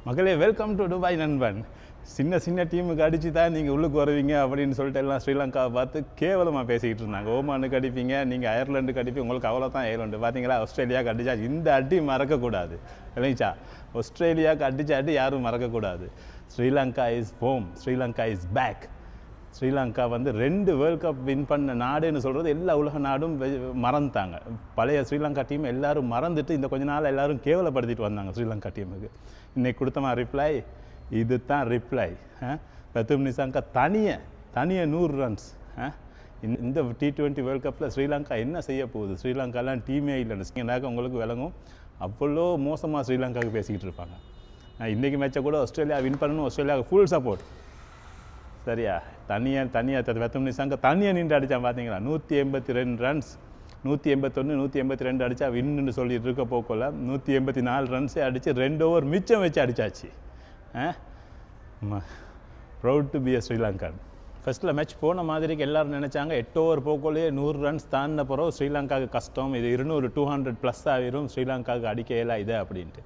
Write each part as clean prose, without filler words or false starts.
மக்களே welcome to Dubai நண்பன். சின்ன டீமுக்கு அடித்து தான் நீங்கள் உள்ளுக்கு வருவீங்க அப்படின்னு சொல்லிட்டு எல்லாம் ஸ்ரீலங்காவை பார்த்து கேவலமாக பேசிக்கிட்டு இருந்தாங்க. ஓமானுக்கு அடிப்பீங்க, நீங்கள் அயர்லாண்டுக்கு அடிப்பீங்க, உங்களுக்கு அவ்வளோதான் அயர்லாண்டு. பார்த்தீங்களா, ஆஸ்திரேலியாவுக்கு அடித்தா இந்த அடி மறக்கக்கூடாது இல்லைங்களா? ஆஸ்திரேலியாவுக்கு அடித்த அடி யாரும் மறக்கக்கூடாது. Sri Lanka is home, Sri Lanka is back. Sri Lanka வந்து 2 வேர்ல்ட் கப் வின் பண்ண நாடுன்னு சொல்கிறது எல்லா உலக நாடும் மறந்துட்டாங்க. பழைய ஸ்ரீலங்கா டீம் எல்லோரும் மறந்துட்டு இந்த கொஞ்ச நாள் எல்லோரும் கேவலப்படுத்திட்டு வந்தாங்க ஸ்ரீலங்கா டீமுக்கு. இன்றைக்கி கொடுத்தமா ரிப்ளை, இது தான் ரிப்ளை. பிரதும் நிசாங்கா தனியாக 100 ரன்ஸ். இந்த T20 வேர்ல்ட் கப்பில் ஸ்ரீலங்கா என்ன செய்ய போகுது? ஸ்ரீலங்காலாம் டீமே இல்லைன்னு உங்களுக்கு விளங்கும். அவ்வளோ மோசமாக ஸ்ரீலங்காவுக்கு பேசிக்கிட்டு இருப்பாங்க. இன்றைக்கி மேட்சை கூட ஆஸ்திரேலியா வின் பண்ணணும், ஆஸ்திரேலியாவுக்கு ஃபுல் சப்போர்ட். சரியா? தனியாக பிரதும் நிசாங்கா தனியாக நின்று அடித்தான். பார்த்தீங்களா, 182 ரன்ஸ், 181 182 அடித்தா வின்னு சொல்லிட்டு இருக்க போக்கல 184 ரன்ஸே அடித்து 2 ஓவர் மிச்சம் வச்சு அடித்தாச்சு. Proud to be a Sri Lankan. ஃபஸ்ட்டில் மேட்ச் போன மாதிரிக்கு எல்லோரும் நினச்சாங்க 8 ஓவர் போக்கோலே 100 ரன்ஸ் தாண்டின பிறகு ஸ்ரீலங்காவுக்கு கஷ்டம், இது 200 ப்ளஸ் ஆகிரும், ஸ்ரீலங்காவுக்கு அடிக்க இயலா இது அப்படின்ட்டு.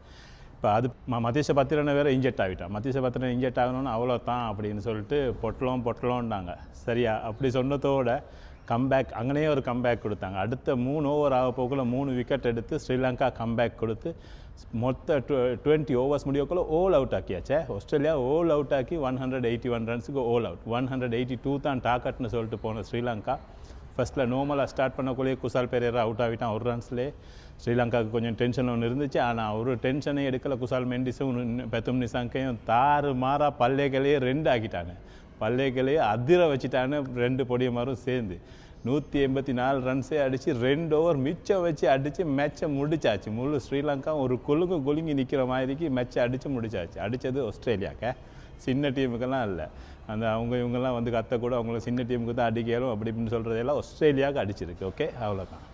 இப்போ அது மதீஷ பத்திரனை வேறு இன்ஜெக்ட் ஆகிட்டான். மதீஷ பத்திரனை இன்ஜெக்ட் ஆகணும்னு அவ்வளோ தான் அப்படின்னு சொல்லிட்டு பொட்டலோன்னாங்க. சரியா? அப்படி சொன்னதோட கம்பேக், அங்கேயே ஒரு கம்பேக் கொடுத்தாங்க. அடுத்த 3 ஓவர் ஆக போக்குள்ள 3 விக்கெட் எடுத்து ஸ்ரீலங்கா கம்பேக் கொடுத்து மொத்த 20 ஓவர்ஸ் முடியக்குள்ள ஓல் அவுட் ஆக்கியாச்சே. ஆஸ்திரேலியா ஓல் அவுட் ஆக்கி 181 ரன்ஸுக்கு ஓல் அவுட். 182 தான் டாக்கெட்னு சொல்லிட்டு போன ஸ்ரீலங்கா ஃபஸ்ட்டில் நார்மலாக ஸ்டார்ட் பண்ணக்குள்ளேயே குசால் பெரேரா அவுட் ஆகிட்டான் 1 ரன்ஸ்லேயே. ஸ்ரீலங்காவுக்கு கொஞ்சம் டென்ஷன் ஒன்று இருந்துச்சு. ஆனால் ஒரு டென்ஷனே எடுக்கலை. குசால் மெண்டிஸும் பிரதும் நிசாங்கையும் தாறுமாறா பல்லேகளையே 2 ஆக்கிட்டாங்க. பல்லேகளையே அதிர வச்சுட்டான்னு 2 பொடியமாரும் சேர்ந்து 184 ரன்ஸே அடித்து 2 ஓவர் மிச்சம் வச்சு அடித்து மேட்சை முடிச்சாச்சு. முழு ஸ்ரீலங்கா ஒரு குலுங்கி நிற்கிற மாதிரிக்கு மேட்சை அடித்து முடிச்சாச்சு. அடித்தது ஆஸ்திரேலியாக்க, சின்ன டீமுக்கெல்லாம் இல்லை. அந்த இவங்கெல்லாம் வந்து கத்த கூட அவங்கள சின்ன டீமுக்கு தான் அடிக்கலும் அப்படி இப்படின்னு சொல்கிறதெல்லாம் ஆஸ்திரேலியாவுக்கு அடிச்சிருக்கு. ஓகே, அவ்வளோதான்.